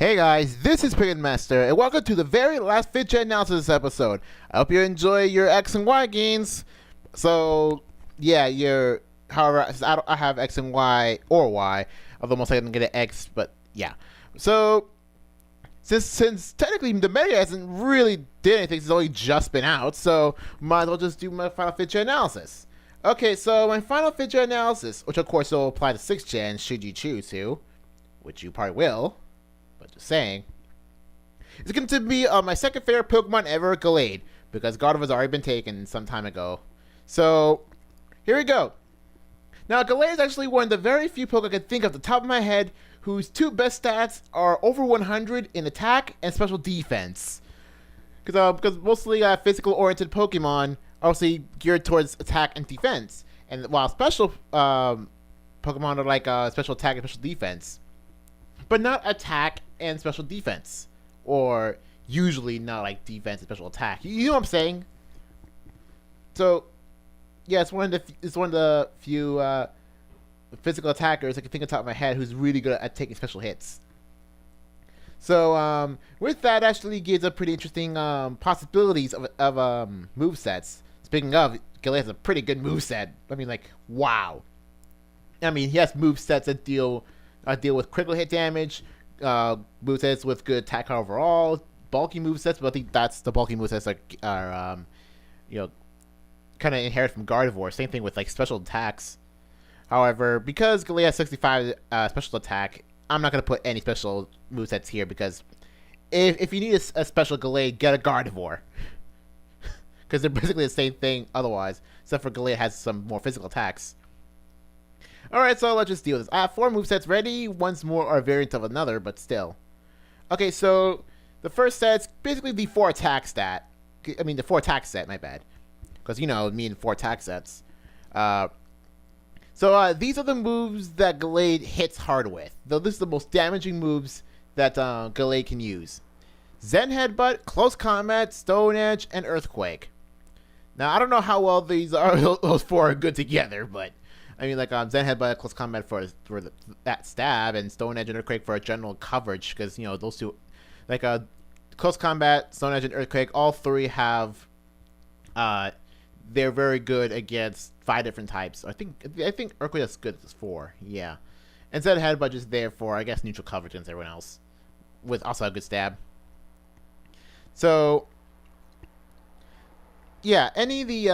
Hey guys, this is Pikmin Master, and welcome to the very last 5th Gen analysis episode. I hope you enjoy your X and Y gains. So, yeah, however, I have X and Y, or Y, although most likely I'm going to get an X, but yeah. So, since technically the meta hasn't really did anything, it's only just been out, so might as well just do my final 5th Gen analysis. Okay, so my final 5th Gen analysis, which of course will apply to 6th Gen should you choose to, which you probably will. But just saying. It's going to be my second favorite Pokemon ever, Gallade, because Gardevoir has already been taken some time ago. So, here we go. Now, Gallade is actually one of the very few Pokemon I can think of off the top of my head whose two best stats are over 100 in attack and special defense. Because mostly physical-oriented Pokemon are obviously geared towards attack and defense. And while special Pokemon are like special attack and special defense. But not attack and special defense, or usually not like defense and special attack. You know what I'm saying? So, yeah, it's one of the few physical attackers I can think of the top of my head who's really good at taking special hits. So, with that, actually gives a pretty interesting possibilities of movesets. Speaking of, Gallade has a pretty good moveset. I mean, like, wow. I mean, he has movesets that deal with critical hit damage, movesets with good attack overall, bulky movesets, but I think that's the bulky movesets are kind of inherited from Gardevoir. Same thing with like special attacks. However, because Gallade has 65 special attack, I'm not going to put any special movesets here because if you need a special Gallade, get a Gardevoir. Because they're basically the same thing otherwise, except for Gallade has some more physical attacks. Alright, so let's just deal with this. I have 4 movesets ready. One's more are a variant of another, but still. Okay, so the first set's basically the 4 attack stat. I mean, the 4 attack set, my bad. Because, you know, me and 4 attack sets. So these are the moves that Gallade hits hard with. Though this is the most damaging moves that Gallade can use. Zen Headbutt, Close Combat, Stone Edge, and Earthquake. Now, I don't know how well those 4 are good together, but I mean, like, Zen Headbutt, Close Combat for that stab, and Stone Edge and Earthquake for a general coverage, because, you know, those two, like, Close Combat, Stone Edge, and Earthquake, all 3 have, they're very good against 5 different types. I think Earthquake is good as 4, yeah. And Zen Headbutt is there for, I guess, neutral coverage against everyone else, with also a good stab. So, yeah, any of the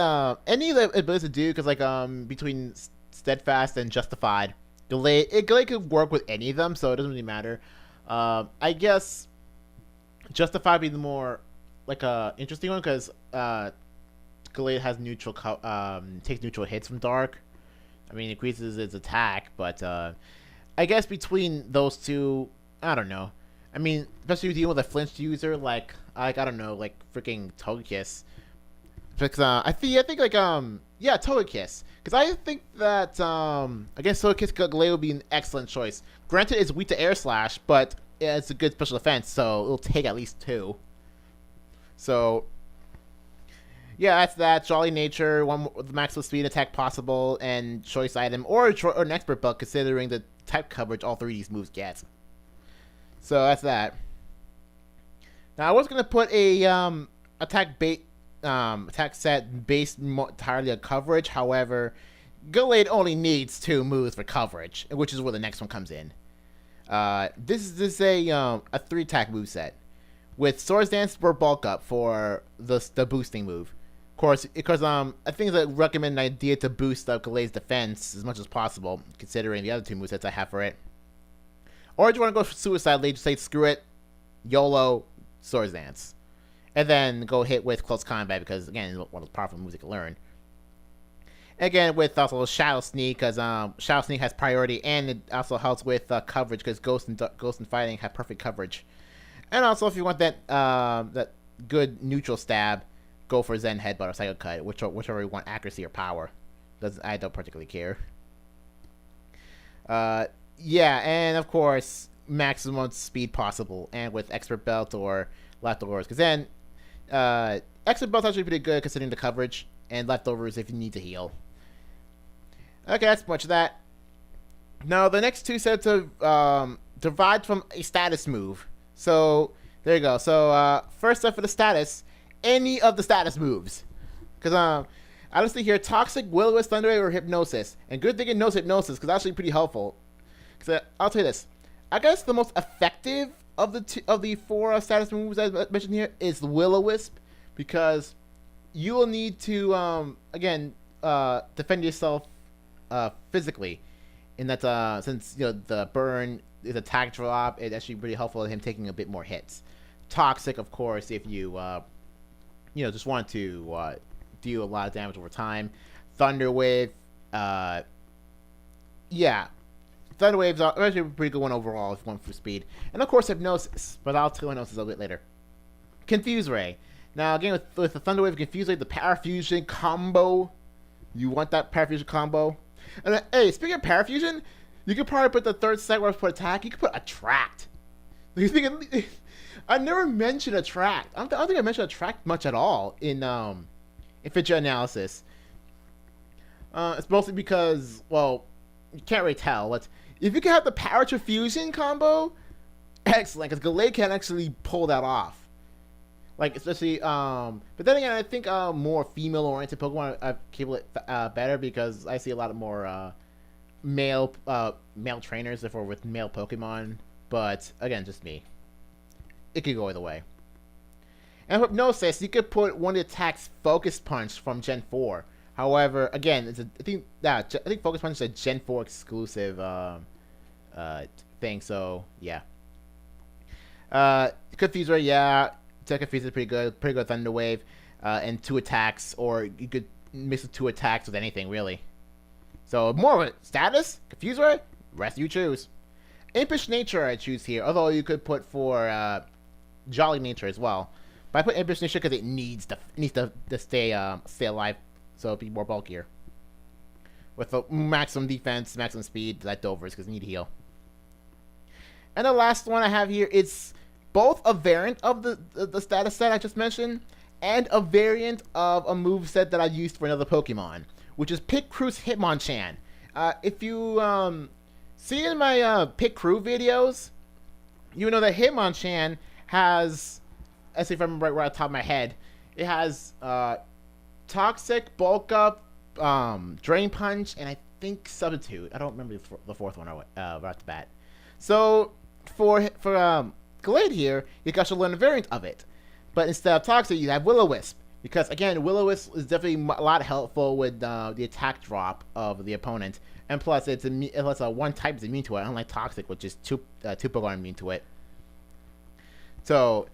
abilities to do, because, like, between Steadfast and Justified, Gallade could work with any of them, so it doesn't really matter. I guess Justified would be the more like interesting one because Gallade has takes neutral hits from Dark. I mean, increases its attack, but I guess between those two, I don't know. I mean, especially if you deal with a flinch user like I don't know, like freaking Togekiss. Because I think like yeah, Togekiss. Because I think that I guess Togekiss Gallade would be an excellent choice. Granted, it's weak to Air Slash, but it's a good special defense, so it'll take at least 2. So yeah, that's that. Jolly Nature, one with the maximum speed attack possible, and choice item or an expert buff considering the type coverage all 3 of these moves get. So that's that. Now I was gonna put a attack set based entirely on coverage. However, Gallade only needs 2 moves for coverage, which is where the next one comes in. This is a 3 attack move set with Swords Dance for bulk up for the boosting move. Of course, because I think I recommend an idea to boost up Gallade's defense as much as possible, considering the other 2 movesets I have for it. Or do you want to go for Suicide Lead? Just say screw it, YOLO, Swords Dance. And then go hit with Close Combat because, again, it's one of the powerful moves you can learn. Again, with also Shadow Sneak, because Shadow Sneak has priority, and it also helps with coverage because Ghost and Fighting have perfect coverage. And also, if you want that good neutral stab, go for Zen Headbutt or Psycho Cut, whichever you want, accuracy or power. I don't particularly care. Yeah, and of course, maximum speed possible, and with Expert Belt or Leftovers, because then Expert Belt's actually pretty good considering the coverage, and Leftovers if you need to heal. Okay, that's much of that. Now, the next 2 sets of derived from a status move. So there you go. So first up for the status, any of the status moves, because I listed here Toxic, Will-O-Wisp, Thunder Wave, or Hypnosis. And good thing it knows Hypnosis because that's actually pretty helpful. Because I'll tell you this, I guess the most effective of the four status moves I mentioned here is the Will-O-Wisp, because you will need to again defend yourself physically. In that since the burn is attack drop, it's actually pretty helpful in him taking a bit more hits. Toxic, of course, if you just want to deal a lot of damage over time. Thunder Wave, yeah, Thunder Wave's actually a pretty good one overall if you want for speed. And of course Hypnosis, but I'll tell Hypnosis a little bit later. Confuse Ray. Now again with the Thunder Wave, Confuse Ray, the Parafusion combo. You want that Parafusion combo. And hey, speaking of Parafusion, you could probably put the third set where I put attack. You could put Attract. I never mentioned Attract. I don't think I mentioned Attract much at all in Fidget Analysis. It's mostly because, well, you can't really tell. But if you can have the Parafusion combo, excellent, because Gallade can actually pull that off. Like, especially, but then again, I think more female-oriented Pokemon are capable better, because I see a lot more male trainers, therefore with male Pokemon. But again, just me. It could go either way. And with Hypnosis, you could put one of the attacks Focus Punch from Gen 4. However, again, I think Focus Punch is a Gen 4 exclusive thing. So yeah. Confuse Ray, yeah. Confuse is pretty good Thunder Wave, and 2 attacks, or you could mix the 2 attacks with anything really. So more of a status, Confuse Ray, rest you choose. Impish Nature I choose here, although you could put for Jolly Nature as well. But I put Impish Nature because it needs to stay alive, so it'll be more bulkier. With the maximum defense, maximum speed, leftovers because you need to heal. And the last one I have here, it's both a variant of the status set I just mentioned, and a variant of a moveset that I used for another Pokemon, which is Pit Crew's Hitmonchan. If you see in my Pit Crew videos, you know that Hitmonchan has, let's see if I remember right off the top of my head, it has Toxic, Bulk Up, Drain Punch, and I think Substitute. I don't remember the fourth one right off the bat. So for Gallade here, you got to learn a variant of it. But instead of Toxic, you have Will-O-Wisp. Because, again, Will-O-Wisp is definitely a lot helpful with the attack drop of the opponent. And plus, it's one type is immune to it, unlike Toxic, which is two Pokemon immune to it. So,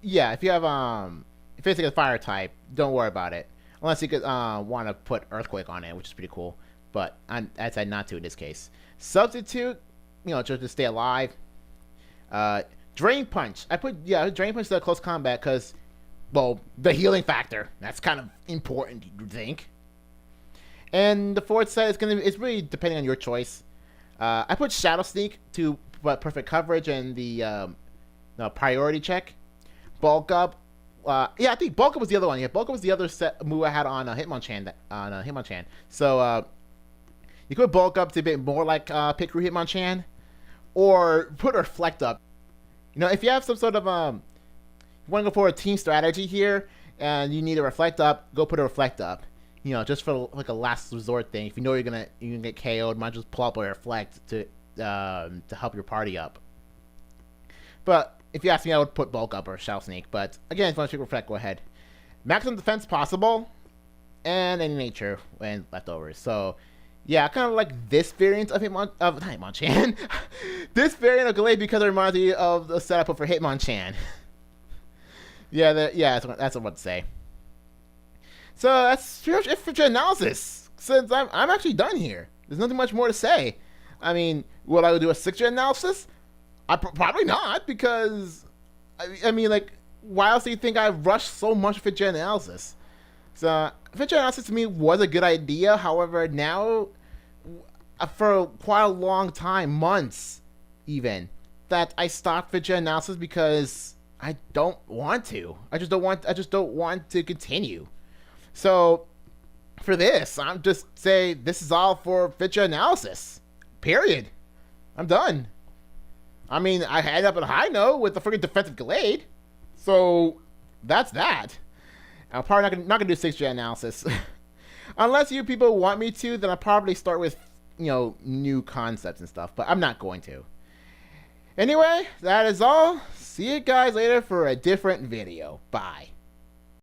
yeah, if you have if it's like a fire type, don't worry about it. Unless you could want to put Earthquake on it, which is pretty cool. But I decided not to in this case. Substitute, just to stay alive. Drain Punch. I put Drain Punch to close combat because, well, the healing factor. That's kind of important, you'd think. And the fourth set it's really depending on your choice. I put Shadow Sneak to put perfect coverage and the priority check. Bulk Up. I think Bulk Up was the other one. Yeah, Bulk Up was the other set move I had on Hitmonchan. So you could Bulk Up to a bit more like Pit Crew Hitmonchan, or put Reflect Up. If you have some sort of you want to go for a team strategy here, and you need a Reflect Up, go put a Reflect Up. Just for like a last resort thing. If you know you're gonna get KO'd, might just pull up a Reflect to help your party up. But if you ask me, I would put Bulk Up or Shadow Sneak. But again, if you want to Reflect, go ahead. Maximum defense possible, and any nature and leftovers. So yeah, I kind of like this variant of Hitmonchan. This variant of Gallade because it reminds me of the setup for Hitmonchan. That's what I want to say. So that's pretty much it for analysis. Since I'm actually done here, there's nothing much more to say. I mean, will I do a 6th gen analysis? Probably not, because I mean, like, why else do you think I rushed so much for gen analysis? So Fidget analysis to me was a good idea. However, now for quite a long time, months even, that I stopped Fidget analysis because I don't want to. I just don't want to continue. So for this, I'm just saying this is all for Fidget analysis. Period. I'm done. I mean, I had up a high note with the freaking defensive Gallade. So, that's that. I'm probably not gonna do 6th gen analysis. Unless you people want me to, then I'll probably start with, new concepts and stuff. But I'm not going to. Anyway, that is all. See you guys later for a different video. Bye.